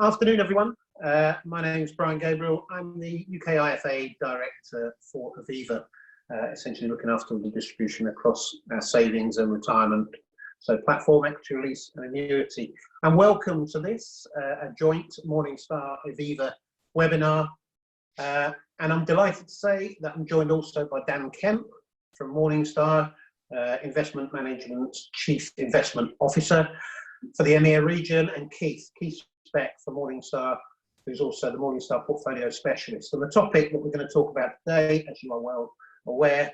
Afternoon, everyone. My name is Brian Gabriel. I'm the UK IFA Director for Aviva, essentially looking after the distribution across our savings and retirement, so platform, equity release and annuity. And welcome to this, a joint Morningstar Aviva webinar. And I'm delighted to say that I'm joined also by Dan Kemp from Morningstar Investment Management's Chief Investment Officer for the EMEA region, and Keith Speck for Morningstar, who's also the Morningstar Portfolio Specialist. And the topic that we're going to talk about today, as you are well aware,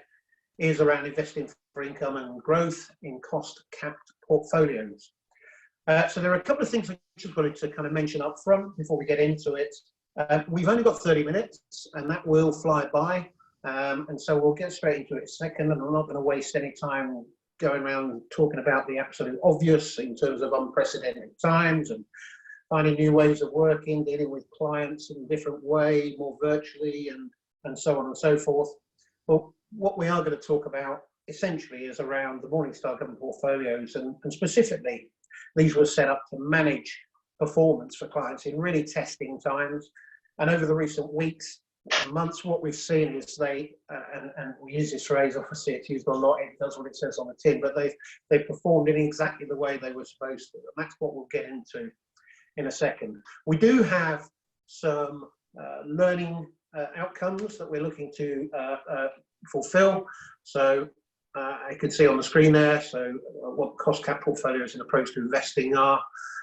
is around investing for income and growth in cost-capped portfolios. So there are a couple of things I just wanted to kind of mention up front before we get into it. We've only got 30 minutes, and that will fly by. And so we'll get straight into it in a second, and I'm not going to waste any time going around talking about the absolute obvious in terms of unprecedented times and finding new ways of working, dealing with clients in a different way, more virtually, and so on and so forth. But what we are going to talk about essentially is around the Morningstar government portfolios, and specifically, these were set up to manage performance for clients in really testing times. And over the recent weeks and months, what we've seen is and we use this phrase, obviously it's used a lot, it does what it says on the tin, but they've performed in exactly the way they were supposed to, and that's what we'll get into in a second. We do have some learning outcomes that we're looking to fulfill. So I can see on the screen there, so what cost cap portfolios and approach to investing are,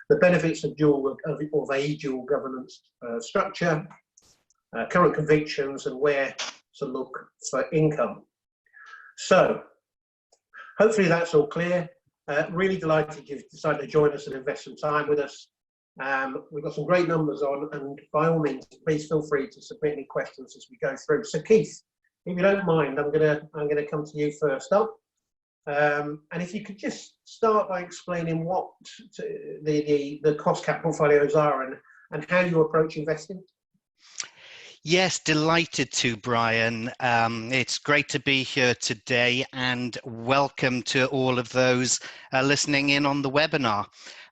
the benefits of a dual governance structure, current convictions, and where to look for income. So hopefully that's all clear. Really delighted you've decided to join us and invest some time with us. We've got some great numbers on, and by all means, please feel free to submit any questions as we go through. So Keith, if you don't mind, I'm gonna come to you first up. And if you could just start by explaining what the cost cap portfolios are and how you approach investing. Yes, delighted to, Brian. It's great to be here today, and welcome to all of those listening in on the webinar.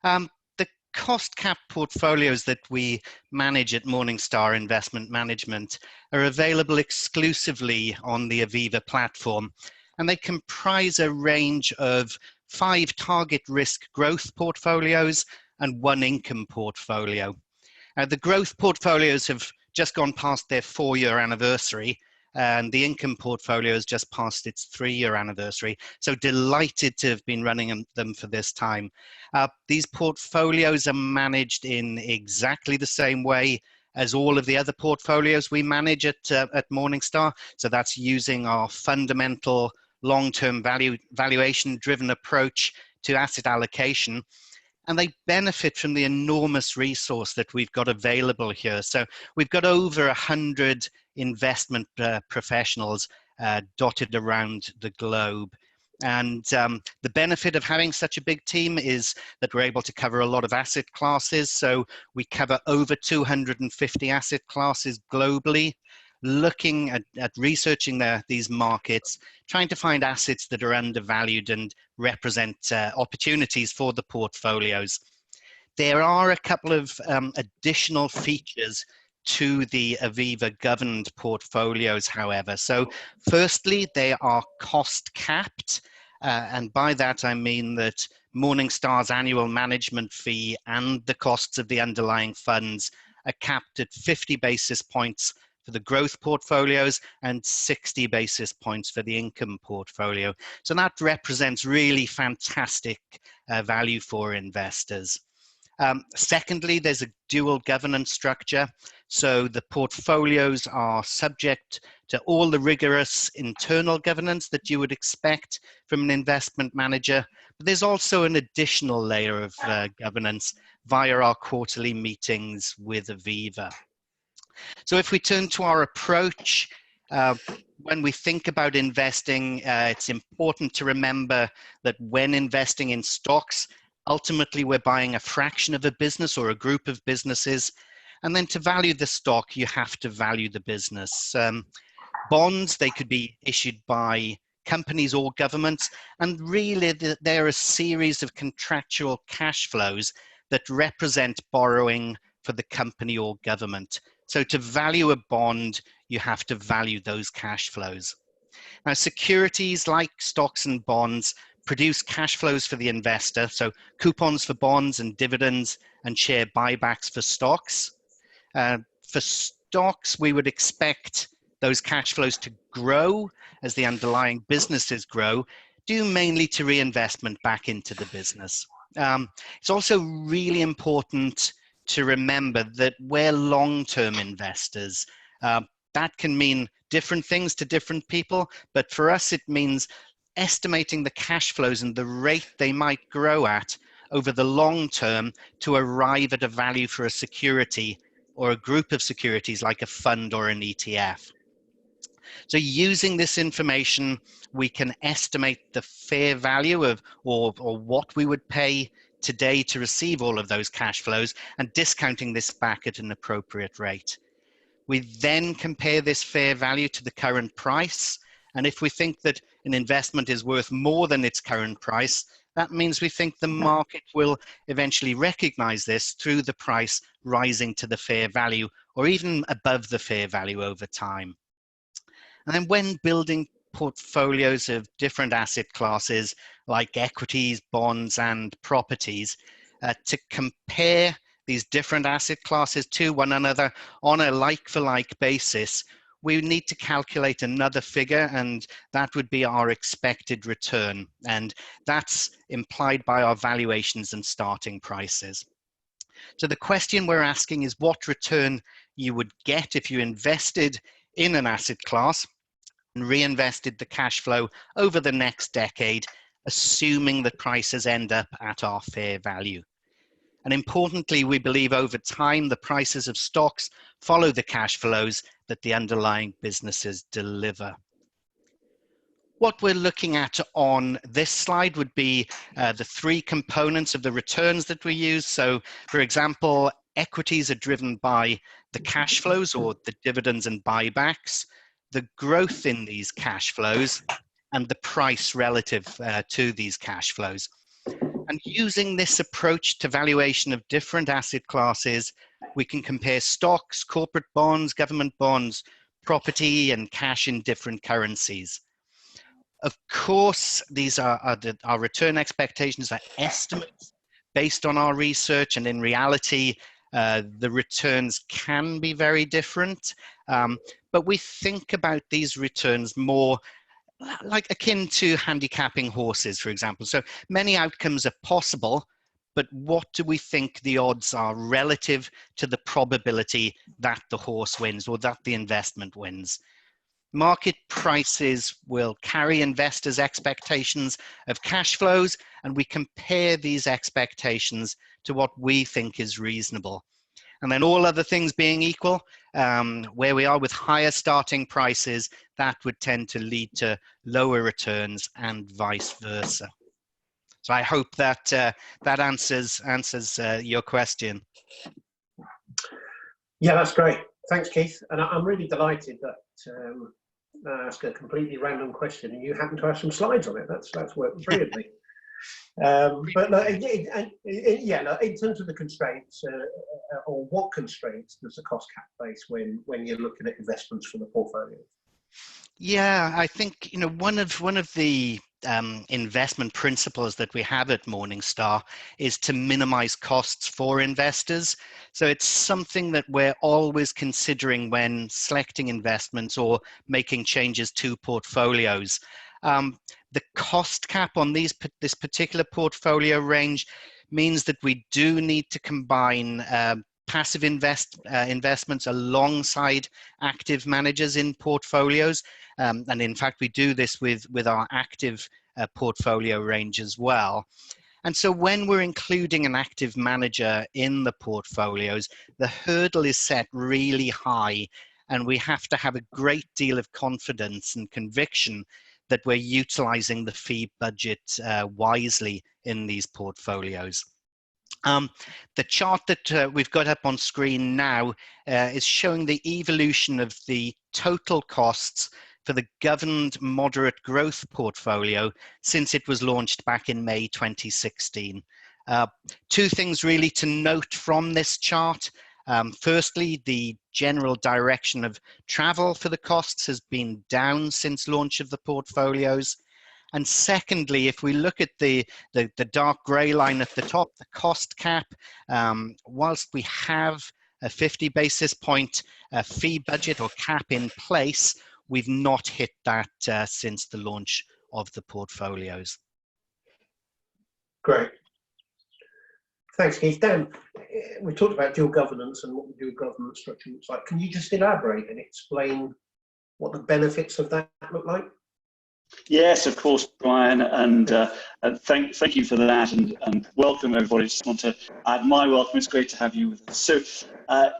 The cost cap portfolios that we manage at Morningstar Investment Management are available exclusively on the Aviva platform, and they comprise a range of 5 target risk growth portfolios and 1 income portfolio. The growth portfolios have just gone past their 4-year anniversary, and the income portfolio has just passed its 3-year anniversary. So delighted to have been running them for this time. These portfolios are managed in exactly the same way as all of the other portfolios we manage at Morningstar. So that's using our fundamental long-term valuation-driven approach to asset allocation. And they benefit from the enormous resource that we've got available here. So we've got over 100 investment professionals dotted around the globe. And the benefit of having such a big team is that we're able to cover a lot of asset classes. So we cover over 250 asset classes globally, looking at researching these markets, trying to find assets that are undervalued and represent opportunities for the portfolios. There are a couple of additional features to the Aviva governed portfolios, however. So firstly, they are cost capped. And by that, I mean that Morningstar's annual management fee and the costs of the underlying funds are capped at 50 basis points for the growth portfolios and 60 basis points for the income portfolio. So that represents really fantastic value for investors. Secondly, there's a dual governance structure. So the portfolios are subject to all the rigorous internal governance that you would expect from an investment manager. But there's also an additional layer of governance via our quarterly meetings with Aviva. So if we turn to our approach, when we think about investing, it's important to remember that when investing in stocks, ultimately we're buying a fraction of a business or a group of businesses. And then to value the stock, you have to value the business. Bonds, they could be issued by companies or governments, and really they're a series of contractual cash flows that represent borrowing for the company or government. So to value a bond, you have to value those cash flows. Now, securities like stocks and bonds produce cash flows for the investor, so coupons for bonds and dividends and share buybacks for stocks. For stocks, we would expect those cash flows to grow as the underlying businesses grow, due mainly to reinvestment back into the business. It's also really important to remember that we're long-term investors. That can mean different things to different people, but for us it means estimating the cash flows and the rate they might grow at over the long term to arrive at a value for a security or a group of securities like a fund or an ETF. So using this information, we can estimate the fair value of or what we would pay today to receive all of those cash flows and discounting this back at an appropriate rate. We then compare this fair value to the current price. And if we think that an investment is worth more than its current price, that means we think the market will eventually recognize this through the price rising to the fair value or even above the fair value over time. And then when building portfolios of different asset classes like equities, bonds, and properties, to compare these different asset classes to one another on a like-for-like basis, we need to calculate another figure, and that would be our expected return. And that's implied by our valuations and starting prices. So the question we're asking is what return you would get if you invested in an asset class and reinvested the cash flow over the next decade, assuming that prices end up at our fair value. And importantly, we believe over time, the prices of stocks follow the cash flows that the underlying businesses deliver. What we're looking at on this slide would be the three components of the returns that we use. So, for example, equities are driven by the cash flows or the dividends and buybacks, the growth in these cash flows, and the price relative to these cash flows. And using this approach to valuation of different asset classes, we can compare stocks, corporate bonds, government bonds, property, and cash in different currencies. Of course, these are our return expectations are estimates based on our research, and in reality, the returns can be very different. But we think about these returns more like akin to handicapping horses, for example. So many outcomes are possible, but what do we think the odds are relative to the probability that the horse wins or that the investment wins? Market prices will carry investors' expectations of cash flows, and we compare these expectations to what we think is reasonable. And then all other things being equal, where we are with higher starting prices, that would tend to lead to lower returns and vice versa. So I hope that that answers your question. Yeah, that's great. Thanks, Keith. And I'm really delighted that I asked a completely random question and you happen to have some slides on it. That's worked brilliantly. But look, in terms of the constraints, or what constraints does the cost cap face when you're looking at investments for the portfolio? Yeah, I think one of the investment principles that we have at Morningstar is to minimize costs for investors. So it's something that we're always considering when selecting investments or making changes to portfolios. The cost cap on this particular portfolio range means that we do need to combine passive investments alongside active managers in portfolios. And in fact, we do this with our active portfolio range as well. And so when we're including an active manager in the portfolios, the hurdle is set really high, and we have to have a great deal of confidence and conviction that we're utilizing the fee budget wisely in these portfolios. The chart that we've got up on screen now is showing the evolution of the total costs for the governed moderate growth portfolio since it was launched back in May 2016. Two things really to note from this chart. Firstly, the general direction of travel for the costs has been down since launch of the portfolios. And secondly, if we look at the dark grey line at the top, the cost cap, whilst we have a 50 basis point fee budget or cap in place, we've not hit that since the launch of the portfolios. Great. Thanks, Keith. Dan, we talked about dual governance and what the dual governance structure looks like. Can you just elaborate and explain what the benefits of that look like? Yes, of course, Brian, and thank you for that, and welcome everybody. Just want to add my welcome. It's great to have you with us. So,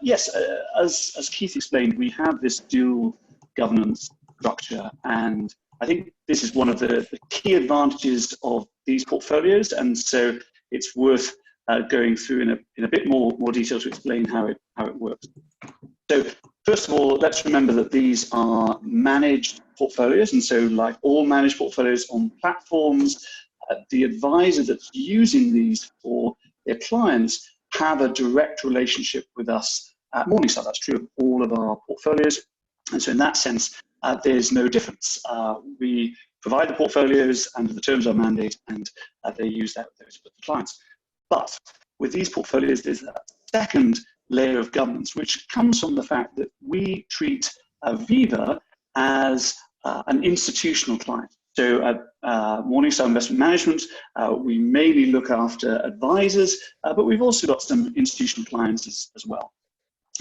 yes, as Keith explained, we have this dual governance structure, and I think this is one of the key advantages of these portfolios, and so it's worth going through in a bit more detail to explain how it works. So, first of all, let's remember that these are managed portfolios, and so like all managed portfolios on platforms, the advisor that's using these for their clients have a direct relationship with us at Morningstar. That's true of all of our portfolios, and so in that sense, there's no difference. We provide the portfolios under the terms of our mandate, and they use that with those clients. But with these portfolios, there's a second layer of governance, which comes from the fact that we treat Aviva as an institutional client. So at Morningstar Investment Management, we mainly look after advisors, but we've also got some institutional clients as well.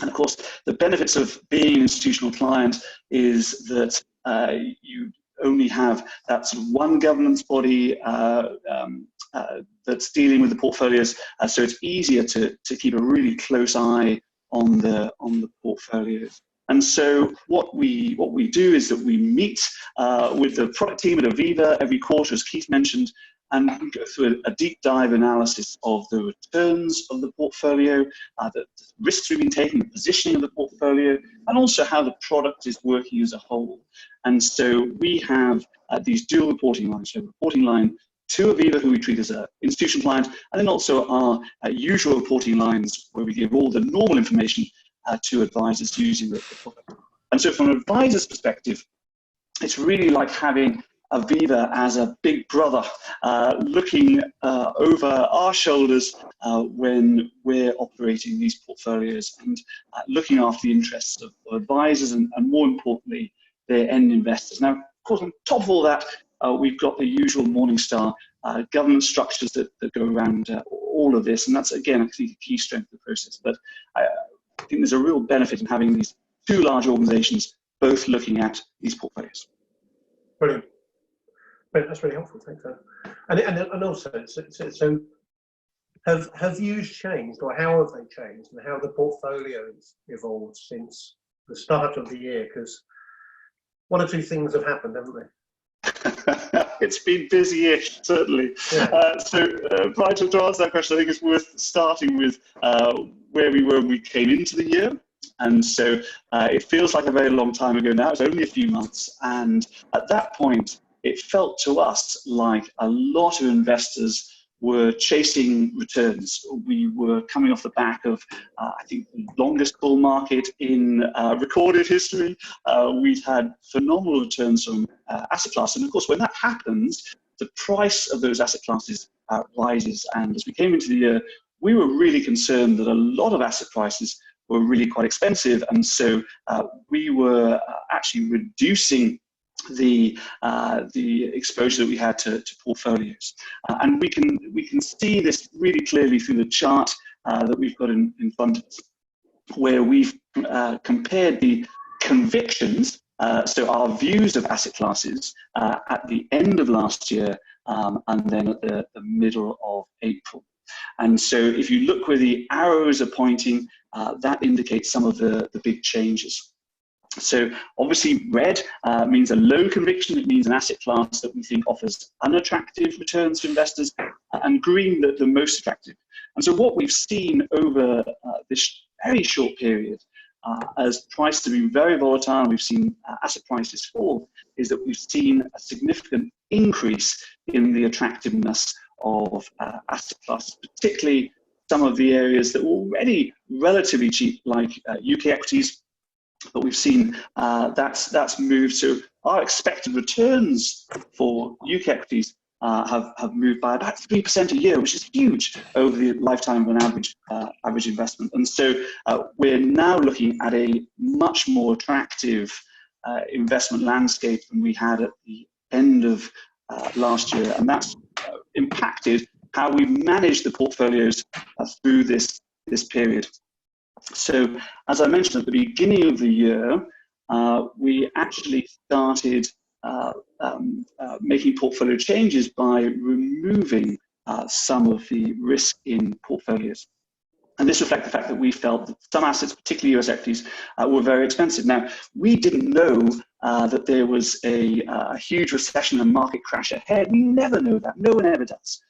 And of course, the benefits of being an institutional client is that you only have that sort of one governance body that's dealing with the portfolios, so it's easier to keep a really close eye on the portfolios. And so what we do is that we meet with the product team at Aviva every quarter, as Keith mentioned, and we go through a deep dive analysis of the returns of the portfolio, the risks we've been taking, the positioning of the portfolio, and also how the product is working as a whole. And so we have these dual reporting lines, so reporting line to Aviva, who we treat as an institutional client, and then also our usual reporting lines where we give all the normal information to advisors using the product. And so from an advisor's perspective, it's really like having Aviva as a big brother looking over our shoulders when we're operating these portfolios and looking after the interests of advisors and more importantly, their end investors. Now, of course, on top of all that, we've got the usual Morningstar governance structures that go around all of this, and that's, again, I think a key strength of the process. But I think there's a real benefit in having these two large organizations both looking at these portfolios. Brilliant. That's really helpful, thanks. And also, so have views changed, or how have they changed, and how the portfolios evolved since the start of the year? Because one or two things have happened, haven't they? It's been busy-ish, certainly. Yeah. Brian, to answer that question, I think it's worth starting with where we were when we came into the year. And so it feels like a very long time ago now. It's only a few months. And at that point, it felt to us like a lot of investors were chasing returns. We were coming off the back of, I think, the longest bull market in recorded history. We'd had phenomenal returns from asset classes. And of course, when that happens, the price of those asset classes rises. And as we came into the year, we were really concerned that a lot of asset prices were really quite expensive. And so we were actually reducing the exposure that we had to portfolios, and we can see this really clearly through the chart that we've got in front of us, where we've compared the convictions, so our views of asset classes at the end of last year and then at the middle of April. And so if you look where the arrows are pointing, that indicates some of the big changes. So obviously red means a low conviction. It means an asset class that we think offers unattractive returns to investors, and green the most attractive. And so what we've seen over this very short period, as prices have been very volatile, we've seen asset prices fall, is that we've seen a significant increase in the attractiveness of asset classes, particularly some of the areas that were already relatively cheap, like UK equities, but we've seen that's moved. So our expected returns for UK equities have moved by about 3% a year, which is huge over the lifetime of an average investment. And so we're now looking at a much more attractive investment landscape than we had at the end of last year, and that's impacted how we manage the portfolios through this period. So, as I mentioned at the beginning of the year, we actually started making portfolio changes by removing some of the risk in portfolios. And this reflects the fact that we felt that some assets, particularly US equities, were very expensive. Now, we didn't know that there was a huge recession and market crash ahead. We never know that. No one ever does.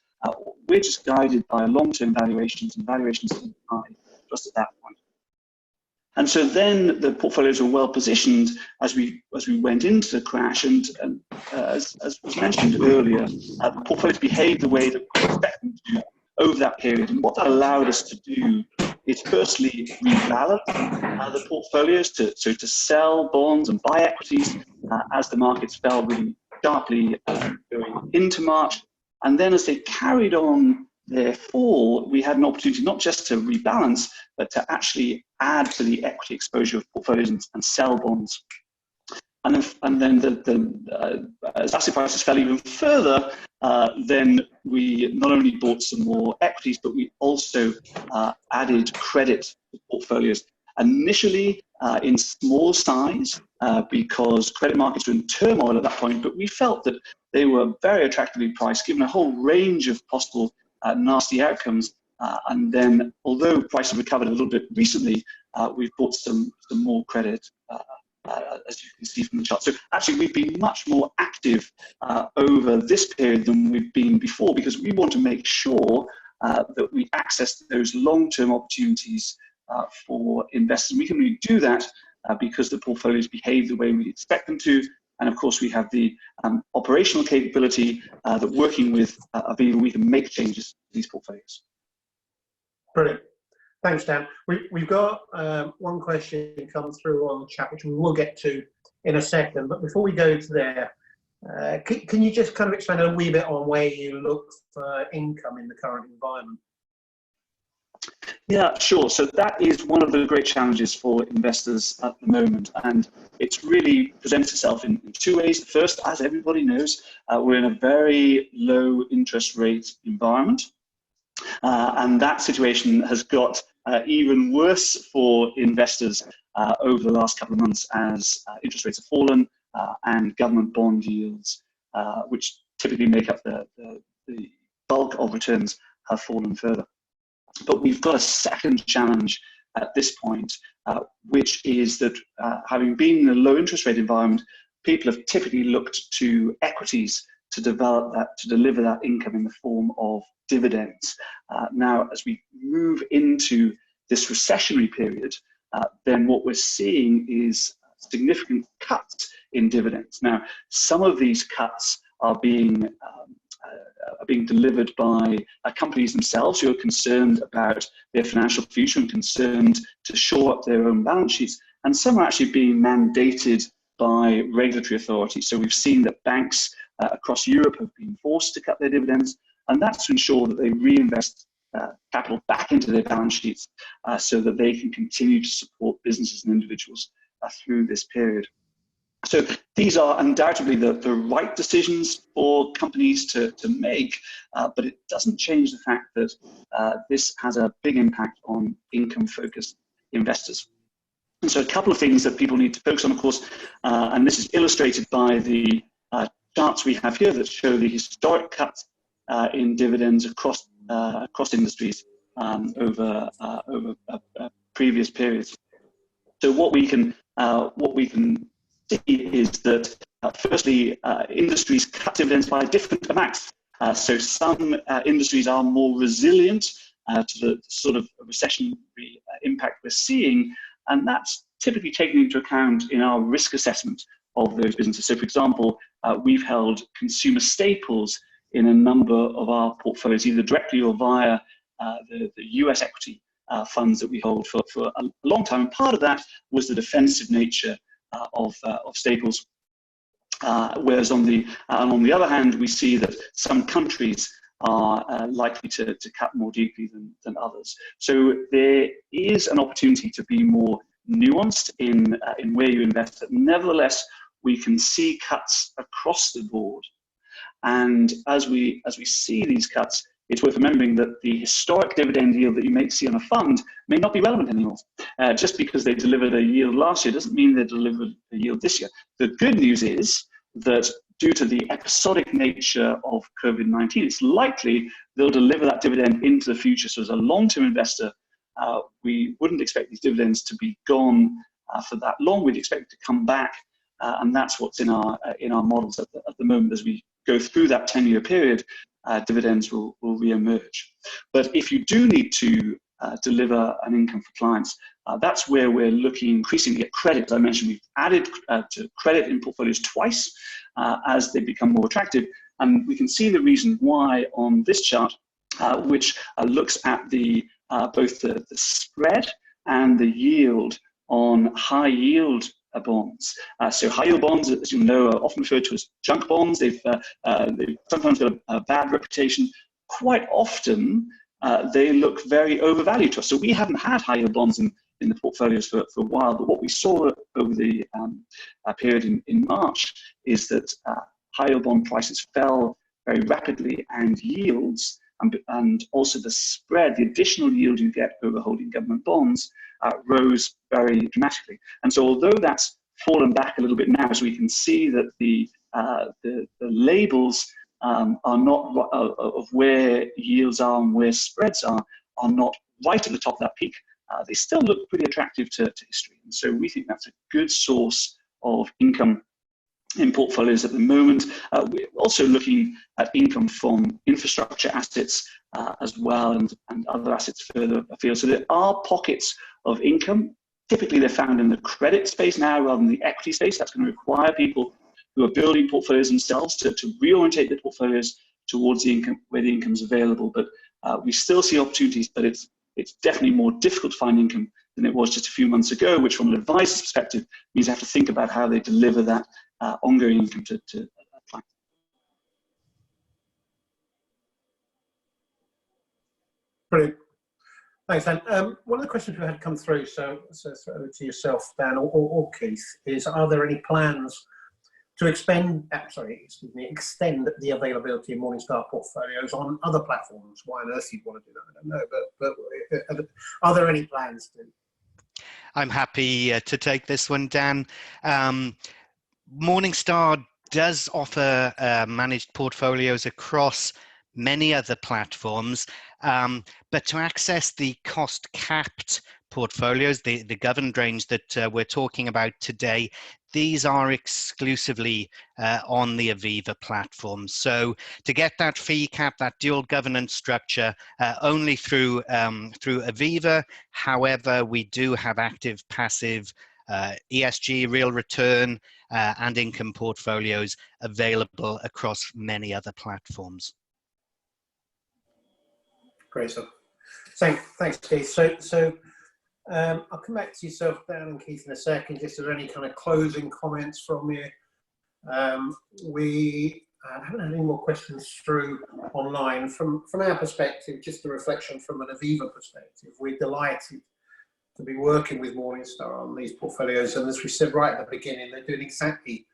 We're just guided by long-term valuations, and valuations are high just at that point. And so then the portfolios were well positioned as we went into the crash. And as was mentioned earlier, the portfolios behaved the way that we expect them to over that period. And what that allowed us to do is firstly rebalance the portfolios to sell bonds and buy equities as the markets fell really sharply going into March. And then as they carried on their fall, we had an opportunity not just to rebalance, but to actually add to the equity exposure of portfolios and sell bonds. And then as asset prices fell even further, then we not only bought some more equities, but we also added credit to portfolios. Initially in small size, because credit markets were in turmoil at that point, but we felt that they were very attractively priced, given a whole range of possible nasty outcomes. And then, although prices recovered a little bit recently, we've bought some more credit, as you can see from the chart. So actually, we've been much more active over this period than we've been before, because we want to make sure that we access those long-term opportunities for investors. We can really do that because the portfolios behave the way we expect them to. And of course, we have the operational capability that working with Aviva, we can make changes to these portfolios. Brilliant. Thanks, Dan. We've got one question come through on the chat, which we will get to in a second. But before we go to there, can you just kind of expand a wee bit on where you look for income in the current environment? Yeah, sure. So that is one of the great challenges for investors at the moment, and it's really presents itself in two ways. The first, as everybody knows, we're in a very low interest rate environment, and that situation has got even worse for investors over the last couple of months as interest rates have fallen and government bond yields, which typically make up the bulk of returns, have fallen further. But we've got a second challenge at this point, which is that having been in a low interest rate environment, people have typically looked to equities to deliver that income in the form of dividends. Now, as we move into this recessionary period, then what we're seeing is significant cuts in dividends. Now, some of these cuts are being delivered by companies themselves who are concerned about their financial future and concerned to shore up their own balance sheets. And some are actually being mandated by regulatory authorities. So we've seen that banks across Europe have been forced to cut their dividends, and that's to ensure that they reinvest capital back into their balance sheets so that they can continue to support businesses and individuals through this period. So these are undoubtedly the right decisions for companies to make, but it doesn't change the fact that this has a big impact on income-focused investors. And so a couple of things that people need to focus on, of course, and this is illustrated by the charts we have here that show the historic cuts in dividends across industries over previous periods. So what we can see is that firstly, industries cut dividends by different amounts. So some industries are more resilient to the sort of recessionary impact we're seeing, and that's typically taken into account in our risk assessment of those businesses. So for example, we've held consumer staples in a number of our portfolios, either directly or via the US equity funds that we hold for a long time. And part of that was the defensive nature of staples. Whereas on the other hand, we see that some countries are likely to cut more deeply than others. So there is an opportunity to be more nuanced in where you invest. But nevertheless, we can see cuts across the board. And as we see these cuts, it's worth remembering that the historic dividend yield that you may see on a fund may not be relevant anymore. Just because they delivered a yield last year doesn't mean they delivered a yield this year. The good news is that due to the episodic nature of COVID-19, it's likely they'll deliver that dividend into the future. So as a long-term investor, we wouldn't expect these dividends to be gone for that long. We'd expect it to come back, and that's what's in our models at the moment. As we go through that 10-year period, dividends will re-emerge. But if you do need to deliver an income for clients, that's where we're looking increasingly at credit. As I mentioned, we've added to credit in portfolios twice as they become more attractive. And we can see the reason why on this chart, which looks at both the spread and the yield on high yield bonds. So high yield bonds, as you know, are often referred to as junk bonds. They've sometimes got a bad reputation. Quite often, they look very overvalued to us. So we haven't had high yield bonds in the portfolios for a while, but what we saw over the period in March is that high yield bond prices fell very rapidly, and yields and also the spread, the additional yield you get over holding government bonds, rose very dramatically. And so although that's fallen back a little bit now, so we can see that the labels are not of where yields are and where spreads are not right at the top of that peak. They still look pretty attractive to history. And so we think that's a good source of income in portfolios at the moment. We're also looking at income from infrastructure assets as well, and other assets further afield. So there are pockets of income. Typically they're found in the credit space now rather than the equity space. That's going to require people who are building portfolios themselves to reorientate their portfolios towards the income, where the income is available. But we still see opportunities, but it's definitely more difficult to find income than it was just a few months ago, which from an advisor's perspective means they have to think about how they deliver that ongoing income to clients. Brilliant. Thanks, Dan. One of the questions we had come through, so over to yourself, Dan, or Keith, is: are there any plans to extend the availability of Morningstar portfolios on other platforms? Why on earth you'd want to do that, I don't know, but are there any plans to? I'm happy to take this one, Dan. Morningstar does offer managed portfolios across many other platforms, but to access the cost-capped portfolios, the governed range that we're talking about today, these are exclusively on the Aviva platform. So to get that fee cap, that dual governance structure, only through Aviva. However, we do have active, passive, ESG, real return, and income portfolios available across many other platforms. Great stuff. Thanks, Keith. So I'll come back to yourself, Dan and Keith, in a second. Just there any kind of closing comments from you? We haven't had any more questions through online. From our perspective, just a reflection from an Aviva perspective, we're delighted to be working with Morningstar on these portfolios. And as we said right at the beginning, they're doing exactly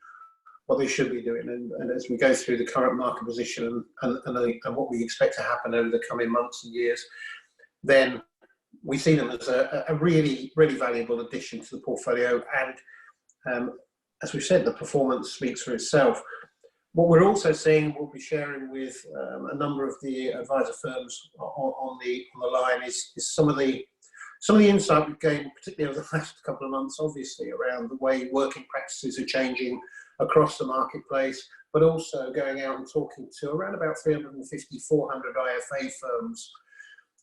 what they should be doing. And as we go through the current market position and what we expect to happen over the coming months and years, then we see them as a really, really valuable addition to the portfolio. And as we've said, the performance speaks for itself. What we're also seeing, we'll be sharing with a number of the advisor firms on the line, is some of the insight we've gained, particularly over the last couple of months, obviously, around the way working practices are changing across the marketplace, but also going out and talking to around about 350, 400 IFA firms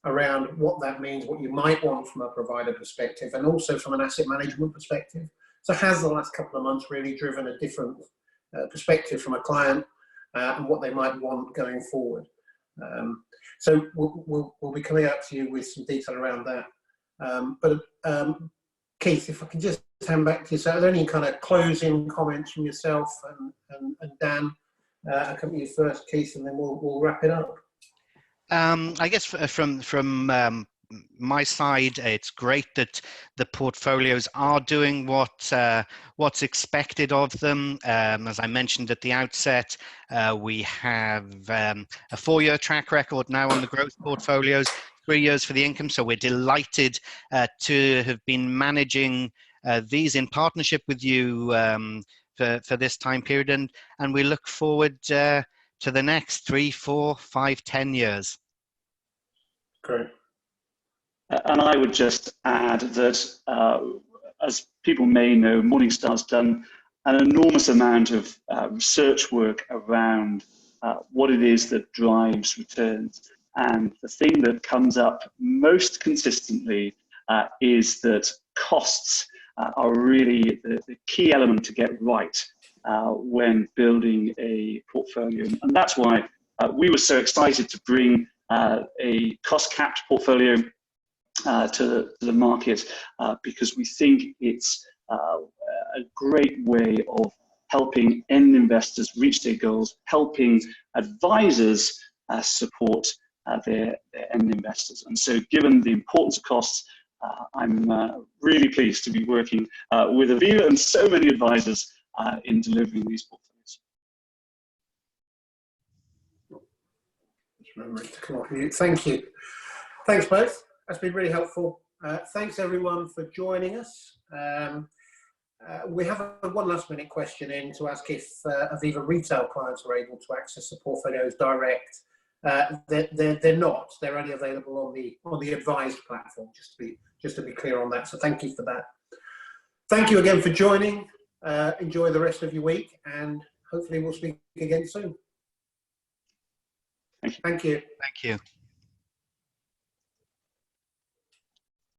around what that means, what you might want from a provider perspective, and also from an asset management perspective. So has the last couple of months really driven a different perspective from a client and what they might want going forward? So we'll be coming out to you with some detail around that. Keith, if I can just hand back to you, so are there any kind of closing comments from yourself and Dan? I'll come to you first, Keith, and then we'll wrap it up. I guess from my side, it's great that the portfolios are doing what's expected of them. As I mentioned at the outset, we have a 4-year track record now on the growth portfolios, 3 years for the income. So we're delighted to have been managing these in partnership with you for this time period, and we look forward to the next 3, 4, 5, 10 years. Great. And I would just add that, as people may know, Morningstar's done an enormous amount of research work around what it is that drives returns. And the thing that comes up most consistently is that costs are really the key element to get right when building a portfolio. And that's why we were so excited to bring a cost-capped portfolio to the market, because we think it's a great way of helping end investors reach their goals, helping advisors support their end investors. And so given the importance of costs, I'm really pleased to be working with Aviva and so many advisors in delivering these portfolios. Just remembering to come off mute. Thank you. Thanks both. That's been really helpful. Thanks everyone for joining us. We have one last minute question in to ask if Aviva retail clients are able to access the portfolios direct. They're not. They're only available on the advised platform. Just to be clear on that. So thank you for that. Thank you again for joining. Enjoy the rest of your week, and hopefully we'll speak again soon. Thank you. Thank you. Thank you.